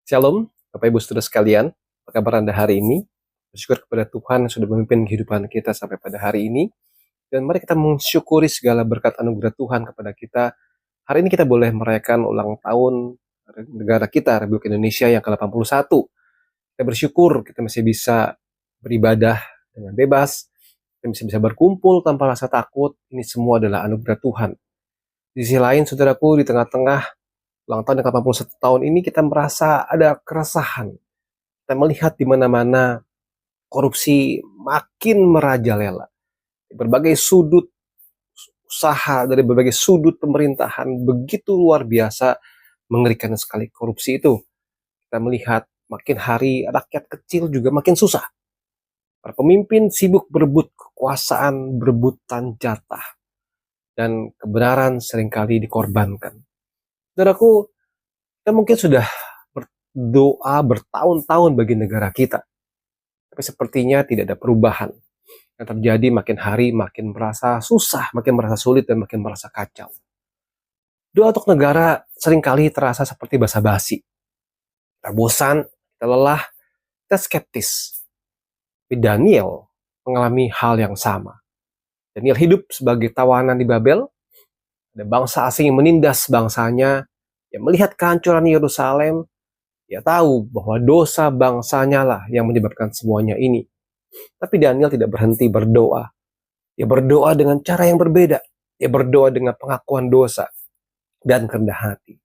Shalom, Bapak Ibu Saudara sekalian. Apa kabar Anda hari ini? Bersyukur kepada Tuhan yang sudah memimpin kehidupan kita sampai pada hari ini. Dan mari kita mensyukuri segala berkat anugerah Tuhan kepada kita. Hari ini kita boleh merayakan ulang tahun negara kita, Republik Indonesia yang ke-81. Kita bersyukur kita masih bisa beribadah dengan bebas. Kita masih bisa berkumpul tanpa rasa takut. Ini semua adalah anugerah Tuhan. Di sisi lain, saudaraku, di tengah-tengah ulang tahun yang ke-81 tahun ini kita merasa ada keresahan. Kita melihat di mana-mana korupsi makin merajalela. Di berbagai sudut usaha, dari berbagai sudut pemerintahan, begitu luar biasa mengerikan sekali korupsi itu. Kita melihat makin hari rakyat kecil juga makin susah. Para pemimpin sibuk berebut kekuasaan, berebutan jatah. Dan kebenaran seringkali dikorbankan. Saudaraku, kita mungkin sudah berdoa bertahun-tahun bagi negara kita. Tapi sepertinya tidak ada perubahan. Yang terjadi makin hari makin merasa susah, makin merasa sulit, dan makin merasa kacau. Doa untuk negara seringkali terasa seperti basa-basi. Kita bosan, kita lelah, kita skeptis. Tapi Daniel mengalami hal yang sama. Daniel hidup sebagai tawanan di Babel. Ada bangsa asing yang menindas bangsanya, yang melihat kehancuran Yerusalem. Dia tahu bahwa dosa bangsanya lah yang menyebabkan semuanya ini. Tapi Daniel tidak berhenti berdoa. Dia berdoa dengan cara yang berbeda. Dia berdoa dengan pengakuan dosa dan kerendah hati.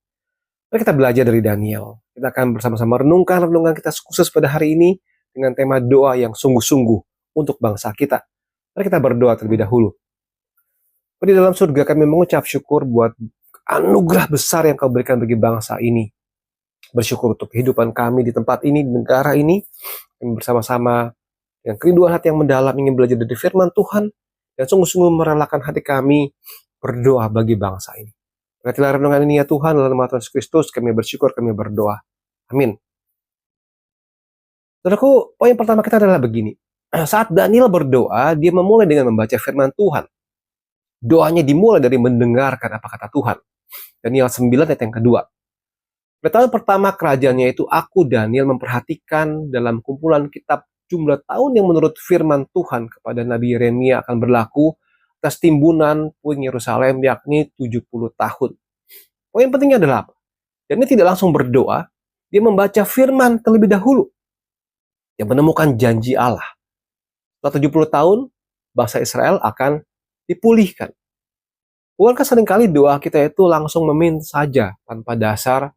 Mari kita belajar dari Daniel. Kita akan bersama-sama renungkan kita khusus pada hari ini dengan tema doa yang sungguh-sungguh untuk bangsa kita. Mari kita berdoa terlebih dahulu. Di dalam surga kami mengucap syukur buat anugerah besar yang kau berikan bagi bangsa ini. Bersyukur untuk kehidupan kami di tempat ini, di negara ini. Kami bersama-sama dengan kerinduan hati yang mendalam ingin belajar dari firman Tuhan. Dan sungguh-sungguh merelakan hati kami berdoa bagi bangsa ini. Berkatilah renungan ini ya Tuhan, dalam nama Tuhan Yesus Kristus kami bersyukur, kami berdoa. Amin. Saudaraku, poin pertama kita adalah begini. Saat Daniel berdoa, dia memulai dengan membaca firman Tuhan. Doanya dimulai dari mendengarkan apa kata Tuhan. Daniel 9 ayat yang kedua. Pada tahun pertama kerajaannya itu, aku Daniel memperhatikan dalam kumpulan kitab jumlah tahun yang menurut firman Tuhan kepada Nabi Yeremia akan berlaku atas timbunan puing Yerusalem, yakni 70 tahun. Poin pentingnya adalah apa? Daniel tidak langsung berdoa, dia membaca firman terlebih dahulu. Dia menemukan janji Allah. Setelah 70 tahun, bangsa Israel akan dipulihkan. Bukankah seringkali doa kita itu langsung meminta saja tanpa dasar?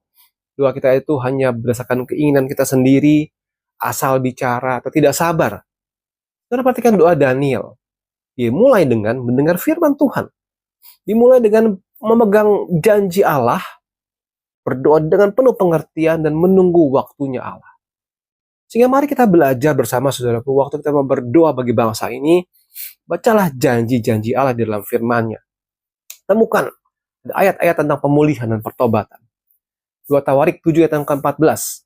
Doa kita itu hanya berdasarkan keinginan kita sendiri, asal bicara atau tidak sabar. Kita perhatikan doa Daniel. Dia mulai dengan mendengar firman Tuhan. Dimulai dengan memegang janji Allah, berdoa dengan penuh pengertian dan menunggu waktunya Allah. Sehingga mari kita belajar bersama saudaraku, waktu kita mau berdoa bagi bangsa ini, bacalah janji-janji Allah di dalam firman-Nya. Temukan ayat-ayat tentang pemulihan dan pertobatan. 2 Tawarik 7 ayat yang ke-14.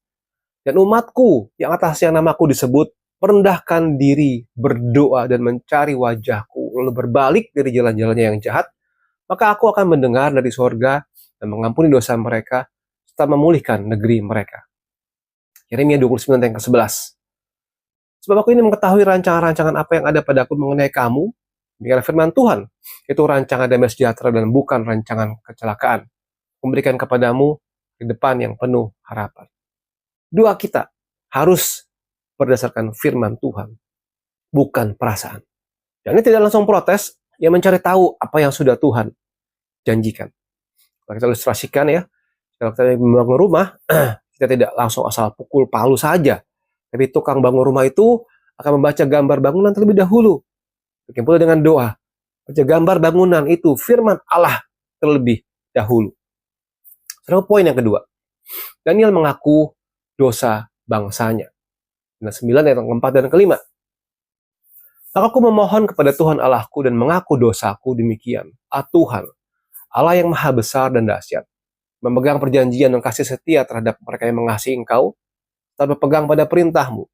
Dan umatku yang atasnya namaku disebut, merendahkan diri, berdoa dan mencari wajahku, lalu berbalik dari jalan-jalannya yang jahat, maka aku akan mendengar dari sorga dan mengampuni dosa mereka, serta memulihkan negeri mereka. Yeremia 29 ayat yang ke-11. Sebab aku ini mengetahui rancangan-rancangan apa yang ada padaku mengenai kamu, demikian firman Tuhan, itu rancangan damai sejahtera dan bukan rancangan kecelakaan. Memberikan kepadamu di depan yang penuh harapan. Doa kita harus berdasarkan firman Tuhan, bukan perasaan. Dan ini tidak langsung protes, ia mencari tahu apa yang sudah Tuhan janjikan. Kalau kita ilustrasikan ya, kalau kita membangun rumah, kita tidak langsung asal pukul palu saja. Tapi tukang bangun rumah itu akan membaca gambar bangunan terlebih dahulu. Bikin pula dengan doa. Baca gambar bangunan itu, firman Allah terlebih dahulu. Sekarang poin yang kedua. Daniel mengaku dosa bangsanya. 9 ayat yang keempat dan kelima. Maka aku memohon kepada Tuhan Allahku dan mengaku dosaku demikian. Tuhan, Allah yang maha besar dan dahsyat, memegang perjanjian dan kasih setia terhadap mereka yang mengasihi Engkau, dan berpegang pada perintah-Mu.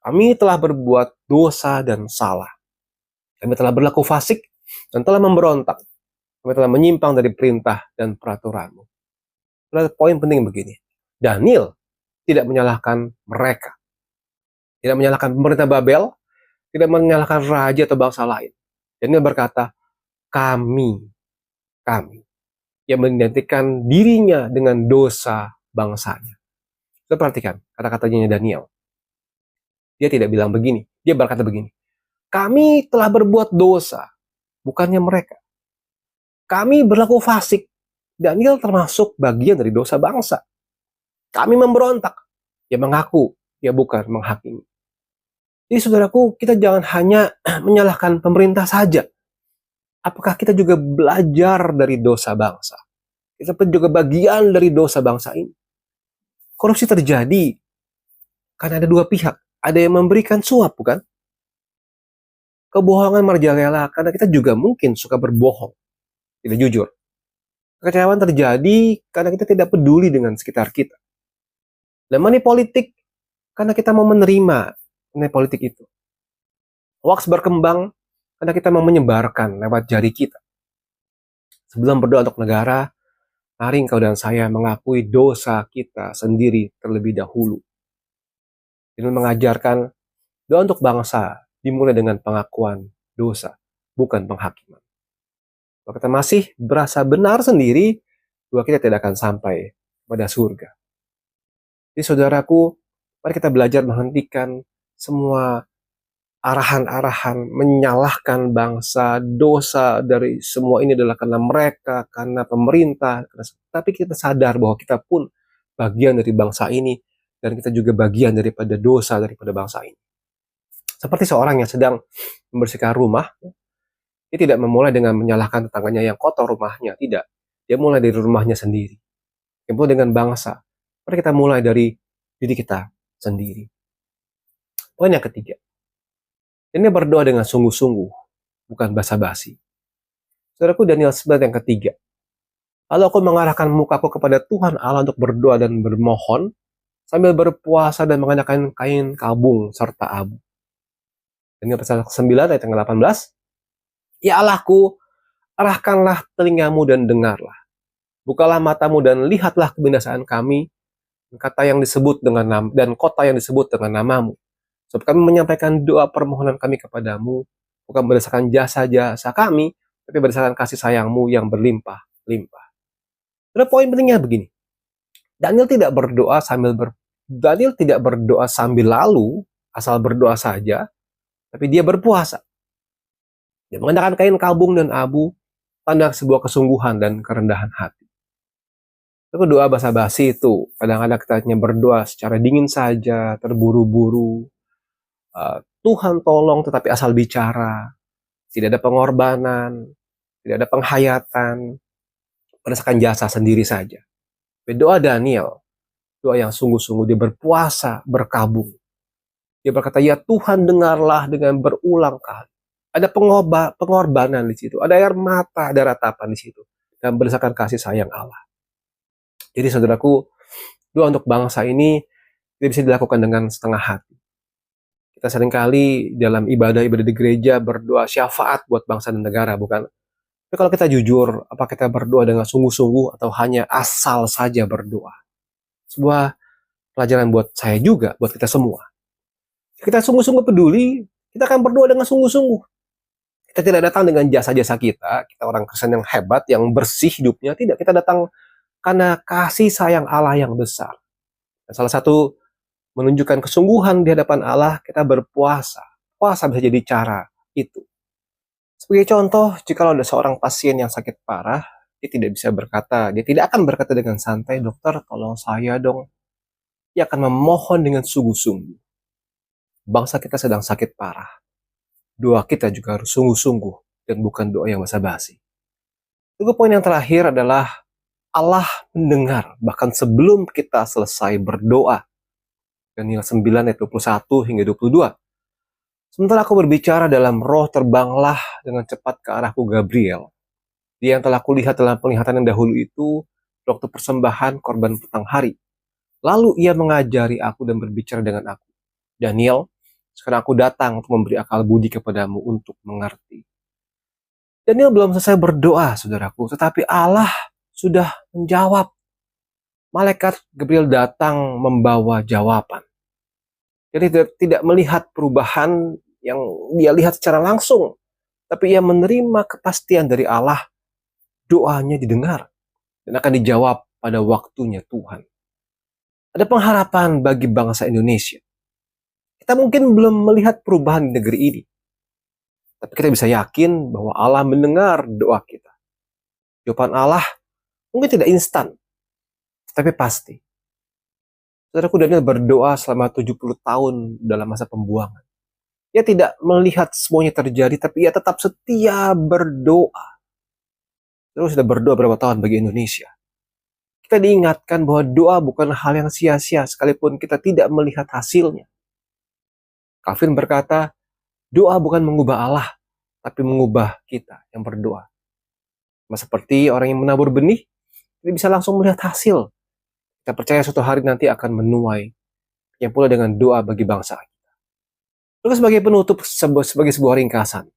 Kami telah berbuat dosa dan salah. Kami telah berlaku fasik dan telah memberontak. Kami telah menyimpang dari perintah dan peraturan-Mu. Poin penting begini. Daniel tidak menyalahkan mereka. Tidak menyalahkan pemerintah Babel, tidak menyalahkan raja atau bangsa lain. Daniel berkata, kami yang mengidentikan dirinya dengan dosa bangsanya. Kita perhatikan kata-katanya Daniel. Dia tidak bilang begini, dia berkata begini, kami telah berbuat dosa, bukannya mereka. Kami berlaku fasik. Daniel termasuk bagian dari dosa bangsa. Kami memberontak. Dia mengaku, dia bukan menghakimi. Jadi saudaraku, kita jangan hanya menyalahkan pemerintah saja. Apakah kita juga belajar dari dosa bangsa? Kita juga bagian dari dosa bangsa ini. Korupsi terjadi karena ada dua pihak. Ada yang memberikan suap, bukan? Kebohongan merajalela karena kita juga mungkin suka berbohong. Tidak jujur. Kekecewaan terjadi karena kita tidak peduli dengan sekitar kita. Dan money politik karena kita mau menerima money politik itu. Hoax berkembang karena kita mau menyebarkan lewat jari kita. Sebelum berdoa untuk negara, mari engkau dan saya mengakui dosa kita sendiri terlebih dahulu. Ini mengajarkan doa untuk bangsa dimulai dengan pengakuan dosa, bukan penghakiman. Kalau kita masih berasa benar sendiri, doa kita tidak akan sampai pada surga. Jadi saudaraku, mari kita belajar menghentikan semua arahan-arahan menyalahkan bangsa, dosa dari semua ini adalah karena mereka, karena pemerintah. Tapi kita sadar bahwa kita pun bagian dari bangsa ini, dan kita juga bagian daripada dosa daripada bangsa ini. Seperti seorang yang sedang membersihkan rumah, dia tidak memulai dengan menyalahkan tetangganya yang kotor rumahnya, tidak. Dia mulai dari rumahnya sendiri. Dia mulai dengan bangsa. Mari kita mulai dari diri kita sendiri. Poin yang ketiga. Ini berdoa dengan sungguh-sungguh, bukan basa-basi. Saudaraku, Daniel 9 yang ketiga. Lalu aku mengarahkan mukaku kepada Tuhan Allah untuk berdoa dan bermohon, sambil berpuasa dan mengenakan kain kabung serta abu. Daniel pasal 9 ayat yang 18. Ya Allahku, arahkanlah telingamu dan dengarlah. Bukalah matamu dan lihatlah kebinasaan kami, kata yang disebut dengan dan kota yang disebut dengan namamu. Sebab kami menyampaikan doa permohonan kami kepadamu, bukan berdasarkan jasa-jasa kami, tapi berdasarkan kasih sayangmu yang berlimpah-limpah. Ada poin pentingnya begini. Daniel tidak berdoa sambil lalu, asal berdoa saja, tapi dia berpuasa. Dia mengenakan kain kabung dan abu, tanda sebuah kesungguhan dan kerendahan hati. Itu doa basa-basi itu. Kadang-kadang kita hanya berdoa secara dingin saja, terburu-buru. Tuhan tolong, tetapi asal bicara. Tidak ada pengorbanan, tidak ada penghayatan, berdasarkan jasa sendiri saja. Doa Daniel, doa yang sungguh-sungguh, dia berpuasa, berkabung. Dia berkata, ya Tuhan dengarlah dengan berulang kali. Ada pengorbanan di situ, ada air mata, ada ratapan di situ, dan berdasarkan kasih sayang Allah. Jadi saudaraku, doa untuk bangsa ini tidak bisa dilakukan dengan setengah hati. Kita seringkali dalam ibadah-ibadah di gereja berdoa syafaat buat bangsa dan negara, bukan? Tapi kalau kita jujur, apa kita berdoa dengan sungguh-sungguh atau hanya asal saja berdoa? Sebuah pelajaran buat saya juga, buat kita semua. Kita sungguh-sungguh peduli, kita akan berdoa dengan sungguh-sungguh. Kita tidak datang dengan jasa-jasa kita orang Kristen yang hebat, yang bersih hidupnya. Tidak, kita datang karena kasih sayang Allah yang besar. Dan salah satu menunjukkan kesungguhan di hadapan Allah, kita berpuasa. Puasa bisa jadi cara itu. Sebagai contoh, jika ada seorang pasien yang sakit parah, dia tidak bisa berkata, dia tidak akan berkata dengan santai, dokter tolong saya dong. Dia akan memohon dengan sungguh-sungguh. Bangsa kita sedang sakit parah. Doa kita juga harus sungguh-sungguh dan bukan doa yang basa-basi. Juga poin yang terakhir adalah Allah mendengar bahkan sebelum kita selesai berdoa. Daniel 9 ayat 21 hingga 22. Sementara aku berbicara dalam roh, terbanglah dengan cepat ke arahku Gabriel. Dia yang telah kulihat dalam penglihatan yang dahulu itu waktu persembahan korban petang hari. Lalu ia mengajari aku dan berbicara dengan aku. Daniel, sekarang aku datang untuk memberi akal budi kepadamu untuk mengerti. Daniel belum selesai berdoa, saudaraku, tetapi Allah sudah menjawab. malaikat Gabriel datang membawa jawaban. Jadi tidak melihat perubahan yang dia lihat secara langsung, tapi ia menerima kepastian dari Allah, doanya didengar dan akan dijawab pada waktunya Tuhan. Ada pengharapan bagi bangsa Indonesia. Kita mungkin belum melihat perubahan di negeri ini, tapi kita bisa yakin bahwa Allah mendengar doa kita. Jawaban Allah mungkin tidak instan, tapi pasti. Saudaraku, Daniel berdoa selama 70 tahun dalam masa pembuangan. Ia tidak melihat semuanya terjadi, tapi ia tetap setia berdoa. Terus sudah berdoa berapa tahun bagi Indonesia. Kita diingatkan bahwa doa bukan hal yang sia-sia sekalipun kita tidak melihat hasilnya. Calvin berkata, doa bukan mengubah Allah, tapi mengubah kita yang berdoa. Seperti orang yang menabur benih, kita bisa langsung melihat hasil. Kita percaya suatu hari nanti akan menuai, yang pula dengan doa bagi bangsa kita. Terus sebagai penutup, sebagai sebuah ringkasan,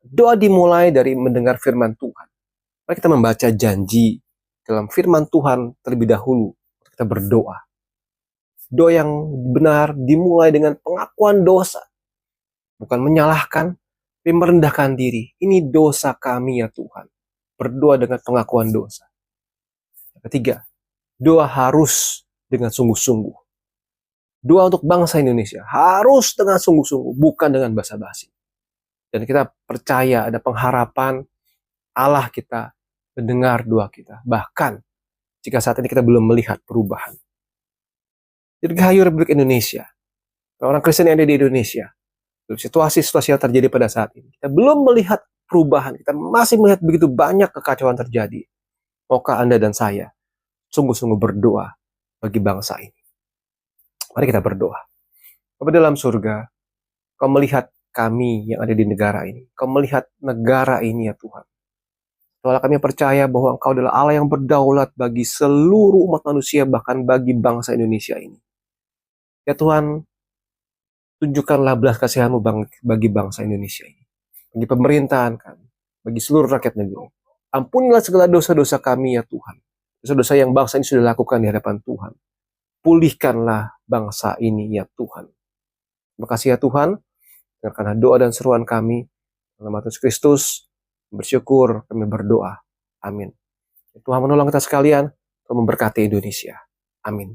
doa dimulai dari mendengar firman Tuhan. Mari kita membaca janji dalam firman Tuhan terlebih dahulu. Kita berdoa. Doa yang benar dimulai dengan pengakuan dosa. Bukan menyalahkan, tapi merendahkan diri. Ini dosa kami ya Tuhan. Berdoa dengan pengakuan dosa. Yang ketiga, doa harus dengan sungguh-sungguh. Doa untuk bangsa Indonesia harus dengan sungguh-sungguh, bukan dengan basa-basi. Dan kita percaya ada pengharapan Allah kita mendengar doa kita. Bahkan jika saat ini kita belum melihat perubahan. Dirgahayu Republik Indonesia. Orang Kristen yang ada di Indonesia. Situasi-situasi yang terjadi pada saat ini. Kita belum melihat perubahan. Kita masih melihat begitu banyak kekacauan terjadi. Maukah Anda dan saya sungguh-sungguh berdoa bagi bangsa ini? Mari kita berdoa. Bapa dalam surga, Kau melihat kami yang ada di negara ini. Kau melihat negara ini ya Tuhan. Tuhan, kami percaya bahwa Engkau adalah Allah yang berdaulat bagi seluruh umat manusia, bahkan bagi bangsa Indonesia ini. Ya Tuhan, tunjukkanlah belas kasihan-Mu bagi bangsa Indonesia ini. Bagi pemerintahan kami, bagi seluruh rakyat negeri. Ampunilah segala dosa-dosa kami ya Tuhan. Dosa-dosa yang bangsa ini sudah lakukan di hadapan Tuhan. Pulihkanlah bangsa ini ya Tuhan. Terima kasih ya Tuhan. Dengarkanlah doa dan seruan kami. Dalam nama Yesus Kristus, bersyukur kami berdoa. Amin. Tuhan menolong kita sekalian, Tuhan memberkati Indonesia. Amin.